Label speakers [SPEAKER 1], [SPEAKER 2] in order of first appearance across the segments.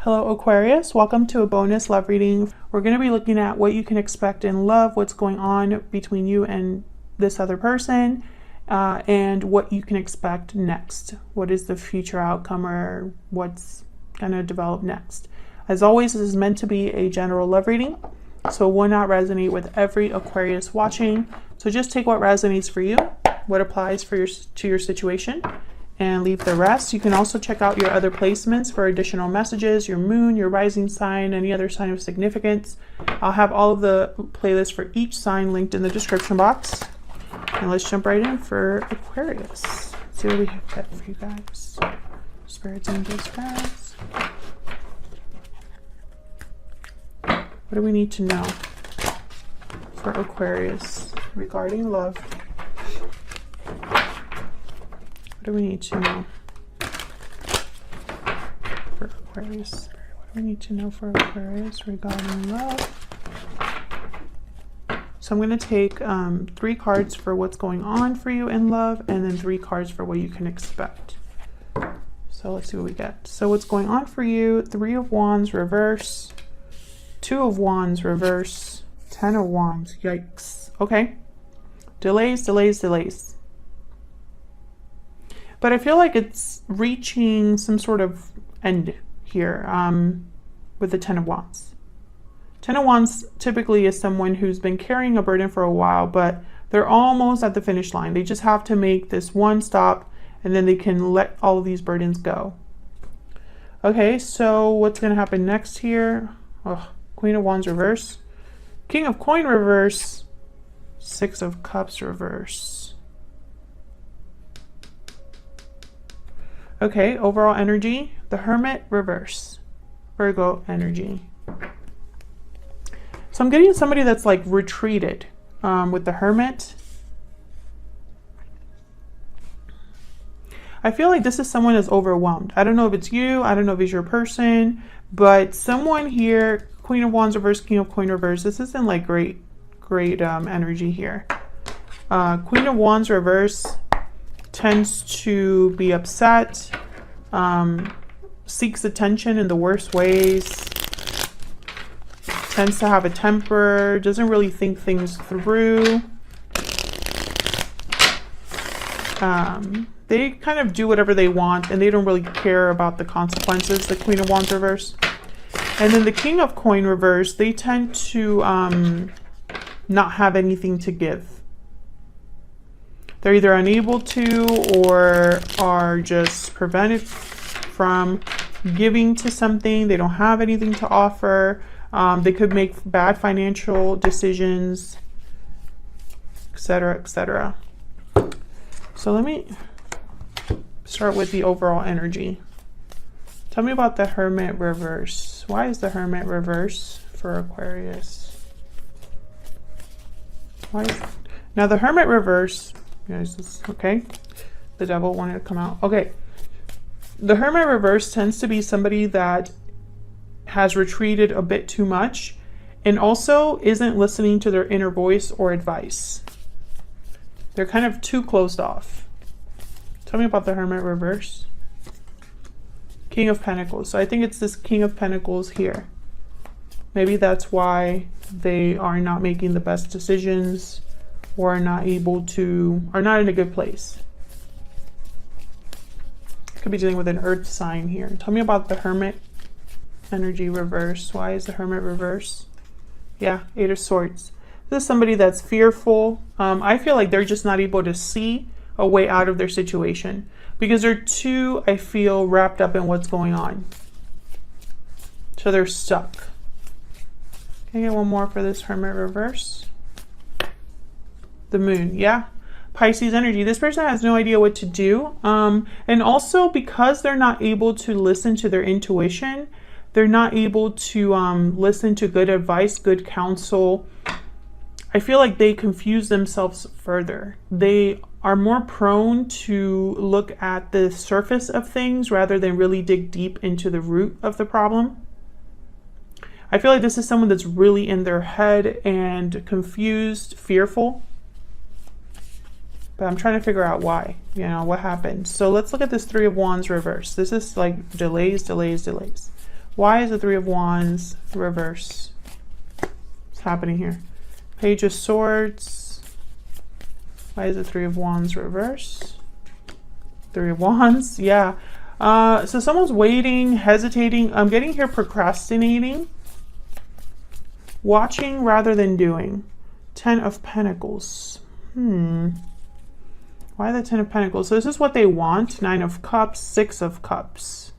[SPEAKER 1] Hello Aquarius, welcome to a bonus love reading. We're going to be looking at what you can expect in love, what's going on between you and this other person, and what you can expect next. What is the future outcome or what's going to develop next. As always, this is meant to be a general love reading, so it will not resonate with every Aquarius watching. So just take what resonates for you, what applies for your situation, and leave the rest. You can also check out your other placements for additional messages, your moon, your rising sign, any other sign of significance. I'll have all of the playlists for each sign linked in the description box. And let's jump right in for Aquarius. Let's see what we have got for you guys. Spirits, angels, guys. What do we need to know for Aquarius regarding love? What do we need to know for Aquarius? What do we need to know for Aquarius regarding love? So I'm going to take 3 cards for what's going on for you in love, and then 3 cards for what you can expect. So let's see what we get. So what's going on for you: 3 of Wands reverse, 2 of Wands reverse, 10 of Wands. Yikes. Okay. Delays. But I feel like it's reaching some sort of end here with the 10 of Wands. 10 of Wands typically is someone who's been carrying a burden for a while, but they're almost at the finish line. They just have to make this one stop, and then they can let all of these burdens go. Okay, so what's going to happen next here? Oh, Queen of Wands reverse. King of Coin reverse. 6 of Cups reverse. Okay, overall energy, the Hermit reverse, Virgo energy. So I'm getting somebody that's like retreated with the Hermit. I feel like this is someone that's overwhelmed. I don't know if it's you, I don't know if it's your person, but someone here, Queen of Wands reverse, King of Coin reverse, this isn't like great energy here. Queen of Wands reverse tends to be upset, seeks attention in the worst ways, tends to have a temper, doesn't really think things through. They kind of do whatever they want and they don't really care about the consequences, the Queen of Wands reverse. And then the King of Coin reverse, they tend to not have anything to give. They're either unable to or are just prevented from giving to something. They don't have anything to offer. They could make bad financial decisions, etc., etc. So let me start with the overall energy. Tell me about the Hermit reverse. Why is the Hermit reverse for Aquarius? Now the Hermit reverse, guys, okay, the Devil wanted to come out. Okay, the Hermit reverse tends to be somebody that has retreated a bit too much and also isn't listening to their inner voice or advice. They're kind of too closed off. Tell me about the Hermit reverse. King of Pentacles. So I think it's this King of Pentacles here. Maybe that's why they are not making the best decisions, or are not able to, are not in a good place. Could be dealing with an earth sign here. Tell me about the Hermit energy reverse. Why is the Hermit reverse? Yeah, 8 of Swords. This is somebody that's fearful. I feel like they're just not able to see a way out of their situation because they're too, I feel, wrapped up in what's going on. So they're stuck. Can I get one more for this Hermit reverse? The Moon, yeah. Pisces energy. This person has no idea what to do. And also because they're not able to listen to their intuition, they're not able to listen to good advice, good counsel. I feel like they confuse themselves further. They are more prone to look at the surface of things rather than really dig deep into the root of the problem. I feel like this is someone that's really in their head and confused, fearful. But I'm trying to figure out why, you know, what happened. So let's look at this 3 of Wands reverse. This is like delays. Why is the Three of Wands reverse? What's happening here? Page of Swords. Why is the Three of Wands reverse? Three of Wands, yeah. So someone's waiting, hesitating. I'm getting here procrastinating. Watching rather than doing. Ten of Pentacles. Why the Ten of Pentacles? So this is what they want. Nine of Cups, Six of Cups.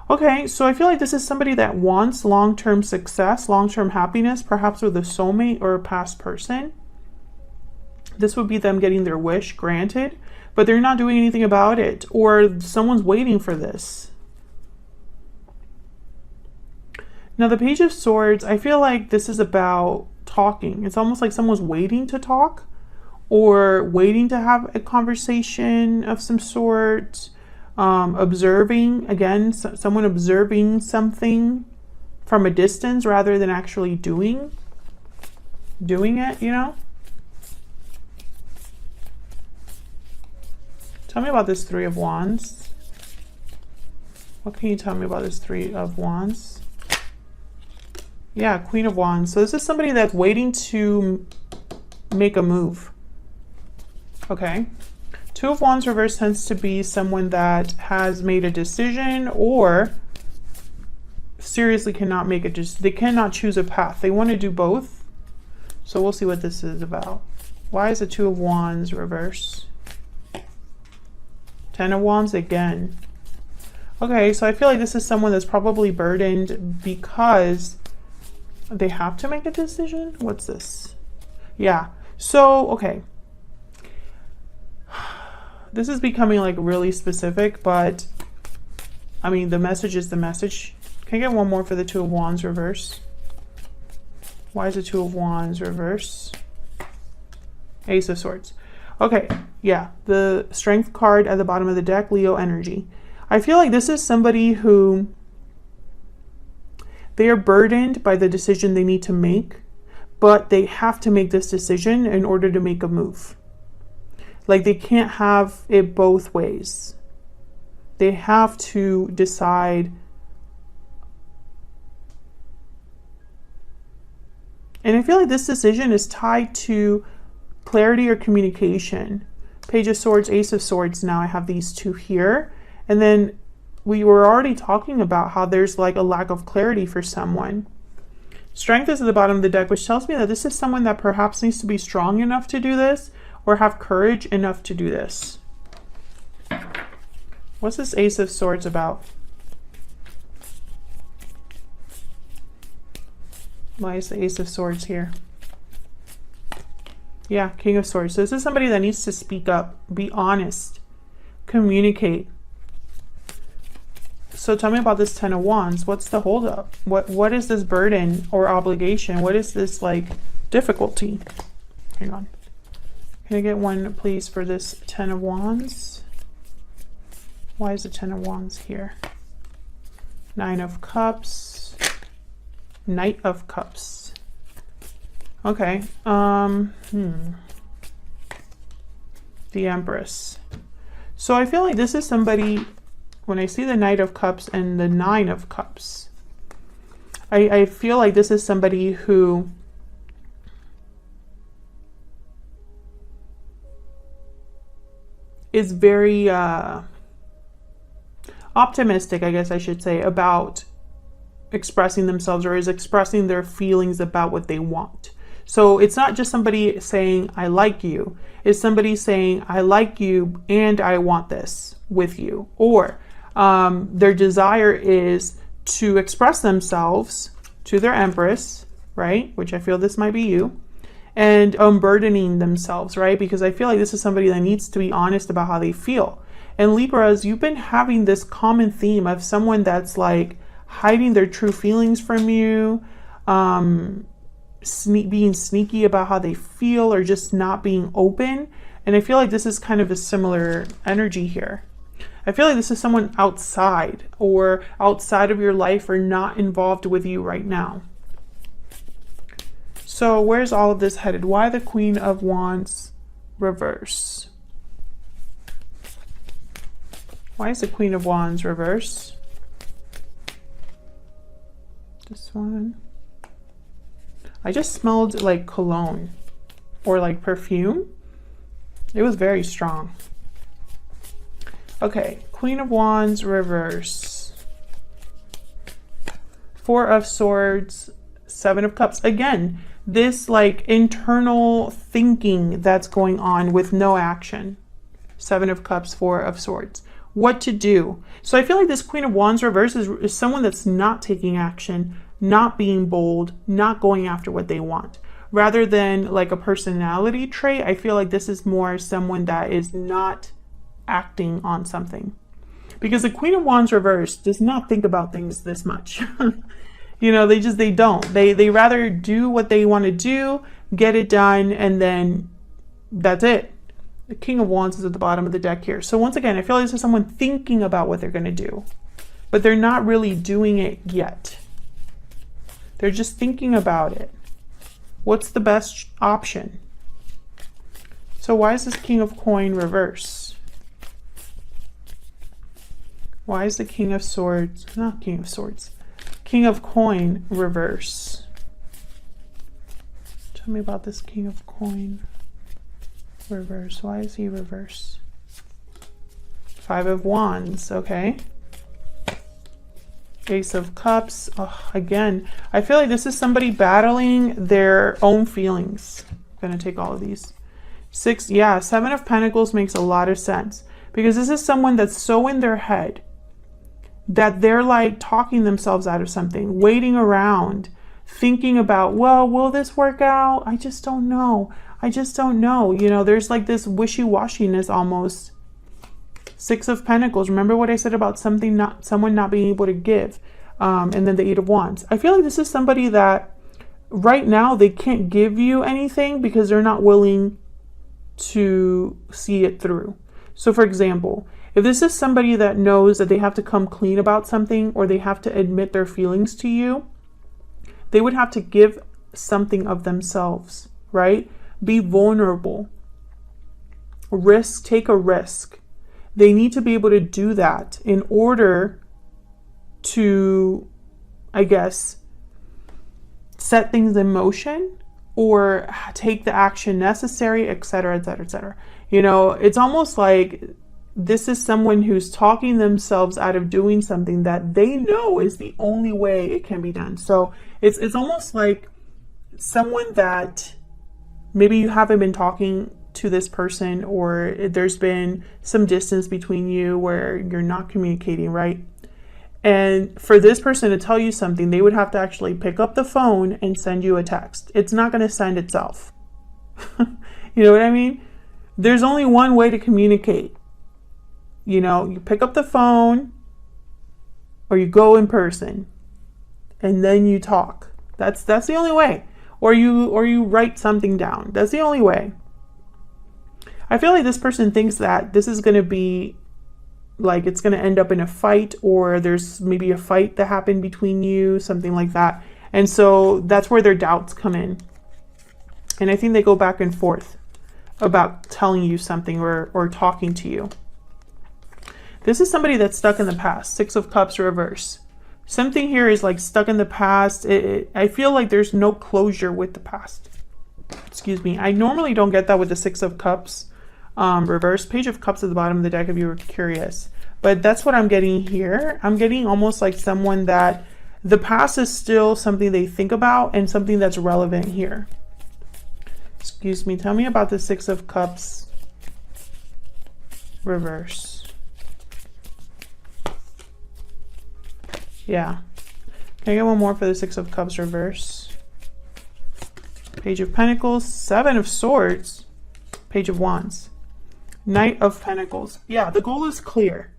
[SPEAKER 1] Okay, so I feel like this is somebody that wants long-term success, long-term happiness, perhaps with a soulmate or a past person. This would be them getting their wish granted, but they're not doing anything about it, or someone's waiting for this. Now, the Page of Swords, I feel like this is about talking. It's almost like someone's waiting to talk or waiting to have a conversation of some sort. Observing, again, someone observing something from a distance rather than actually doing it, you know? Tell me about this Three of Wands. What can you tell me about this Three of Wands? Yeah, Queen of Wands. So this is somebody that's waiting to make a move. Okay. Two of Wands reverse tends to be someone that has made a decision or seriously cannot make it. They cannot choose a path. They want to do both. So we'll see what this is about. Why is the Two of Wands reverse? Ten of Wands again. Okay, so I feel like this is someone that's probably burdened because they have to make a decision. What's this? Yeah. So, okay. This is becoming like really specific, but I mean, the message is the message. Can I get one more for the Two of Wands reverse? Why is the Two of Wands reverse? Ace of Swords. Okay, yeah, the Strength card at the bottom of the deck, Leo energy. I feel like this is somebody who they are burdened by the decision they need to make, but they have to make this decision in order to make a move. Like they can't have it both ways. They have to decide. And I feel like this decision is tied to clarity or communication. Page of Swords, Ace of Swords. Now I have these two here. And then we were already talking about how there's like a lack of clarity for someone. Strength is at the bottom of the deck, which tells me that this is someone that perhaps needs to be strong enough to do this, or have courage enough to do this. What's this Ace of Swords about? Why is the Ace of Swords here? Yeah, King of Swords. So this is somebody that needs to speak up, be honest, communicate. So tell me about this Ten of Wands. What's the holdup? What is this burden or obligation? What is this like difficulty? Hang on. Can I get one, please, for this Ten of Wands? Why is the Ten of Wands here? Nine of Cups. Knight of Cups. Okay. The Empress. So I feel like this is somebody, when I see the Knight of Cups and the Nine of Cups, I feel like this is somebody who is very optimistic, I guess I should say, about expressing themselves, or is expressing their feelings about what they want. So it's not just somebody saying, I like you. It's somebody saying, I like you and I want this with you. Or their desire is to express themselves to their Empress, right? Which I feel this might be you. And unburdening themselves, right? Because I feel like this is somebody that needs to be honest about how they feel. And Libras, you've been having this common theme of someone that's like hiding their true feelings from you, being sneaky about how they feel, or just not being open. And I feel like this is kind of a similar energy here. I feel like this is someone outside of your life, or not involved with you right now. So where's all of this headed? Why the Queen of Wands reverse? Why is the Queen of Wands reverse? This one. I just smelled like cologne or like perfume. It was very strong. Okay, Queen of Wands reverse. Four of Swords, Seven of Cups. Again, this like internal thinking that's going on with no action. Seven of Cups, Four of Swords. What to do? So I feel like this Queen of Wands reverse is someone that's not taking action, not being bold, not going after what they want. Rather than like a personality trait, I feel like this is more someone that is not acting on something. Because the Queen of Wands reverse does not think about things this much. You know, they don't. They rather do what they want to do, get it done, and then that's it. The King of Wands is at the bottom of the deck here. So once again, I feel like this is someone thinking about what they're going to do, but they're not really doing it yet. They're just thinking about it. What's the best option? So why is this King of Coin reverse? Why is the King of Swords, not King of Swords, King of Coin reverse? Tell me about this King of Coin reverse. Why is he reverse? Five of Wands, okay. Ace of Cups. Oh, again, I feel like this is somebody battling their own feelings. I'm gonna take all of these. Six, yeah, Seven of Pentacles makes a lot of sense because this is someone that's so in their head that they're like talking themselves out of something, waiting around, thinking about, well, will this work out? I just don't know. I just don't know. You know, there's like this wishy-washiness almost. Six of Pentacles. Remember what I said about someone not being able to give. And then the Eight of Wands. I feel like this is somebody that right now they can't give you anything because they're not willing to see it through. So for example, if this is somebody that knows that they have to come clean about something or they have to admit their feelings to you, they would have to give something of themselves, right? Be vulnerable. Take a risk. They need to be able to do that in order to, I guess, set things in motion or take the action necessary, etc., etc., etc. You know, it's almost like this is someone who's talking themselves out of doing something that they know is the only way it can be done. So it's almost like someone that maybe you haven't been talking to this person, or there's been some distance between you where you're not communicating, right? And for this person to tell you something, they would have to actually pick up the phone and send you a text. It's not going to send itself. You know what I mean? There's only one way to communicate. You know, you pick up the phone or you go in person and then you talk. That's the only way. Or you write something down. That's the only way. I feel like this person thinks that this is going to be like it's going to end up in a fight, or there's maybe a fight that happened between you, something like that. And so that's where their doubts come in. And I think they go back and forth about telling you something or talking to you. This is somebody that's stuck in the past. Six of Cups reverse. Something here is like stuck in the past. I feel like there's no closure with the past. Excuse me. I normally don't get that with the Six of Cups reverse. Page of Cups at the bottom of the deck if you were curious. But that's what I'm getting here. I'm getting almost like someone that the past is still something they think about and something that's relevant here. Excuse me. Tell me about the Six of Cups reverse. Yeah. Can I get one more for the Six of Cups reverse? Page of Pentacles, Seven of Swords, Page of Wands, Knight of Pentacles. Yeah, the goal is clear.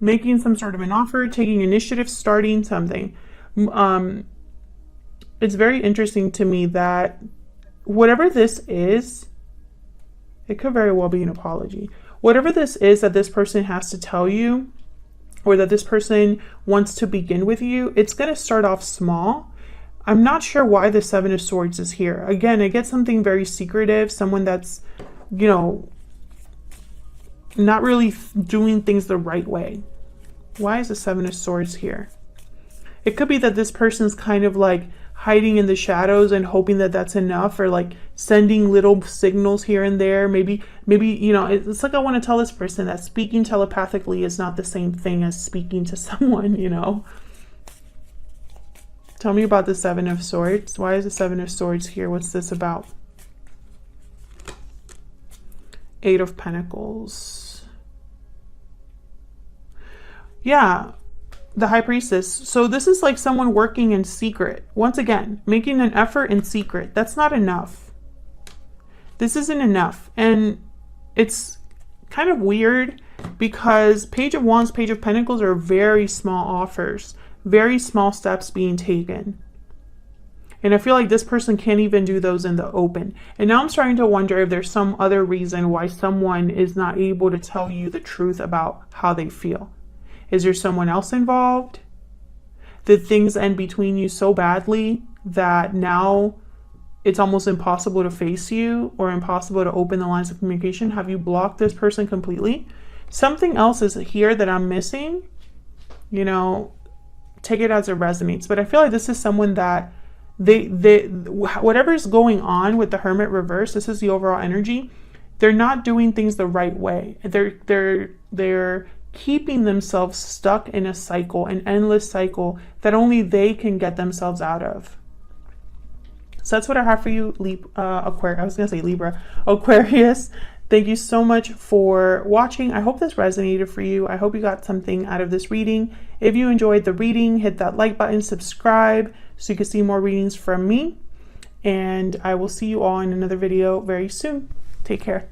[SPEAKER 1] Making some sort of an offer, taking initiative, starting something. It's very interesting to me that whatever this is, it could very well be an apology. Whatever this is that this person has to tell you, or that this person wants to begin with you, it's going to start off small. I'm not sure why the Seven of Swords is here. Again, I get something very secretive, someone that's, you know, not really doing things the right way. Why is the Seven of Swords here? It could be that this person's kind of like hiding in the shadows and hoping that that's enough, or like sending little signals here and there. Maybe, you know, it's like I want to tell this person that speaking telepathically is not the same thing as speaking to someone, you know. Tell me about the Seven of Swords. Why is the Seven of Swords here? What's this about? Eight of Pentacles. Yeah, the High Priestess. So this is like someone working in secret. Once again, making an effort in secret. That's not enough. This isn't enough. And it's kind of weird because Page of Wands, Page of Pentacles are very small offers. Very small steps being taken. And I feel like this person can't even do those in the open. And now I'm starting to wonder if there's some other reason why someone is not able to tell you the truth about how they feel. Is there someone else involved? Did things end between you so badly that now it's almost impossible to face you or impossible to open the lines of communication? Have you blocked this person completely? Something else is here that I'm missing. You know, take it as it resonates. But I feel like this is someone that whatever's going on with the Hermit reverse, this is the overall energy. They're not doing things the right way. They're keeping themselves stuck in a cycle, an endless cycle that only they can get themselves out of. So that's what I have for you, Aquarius. I was gonna say Libra, Aquarius. Thank you so much for watching. I hope this resonated for you. I hope you got something out of this reading. If you enjoyed the reading, hit that like button, subscribe so you can see more readings from me. And I will see you all in another video very soon. Take care.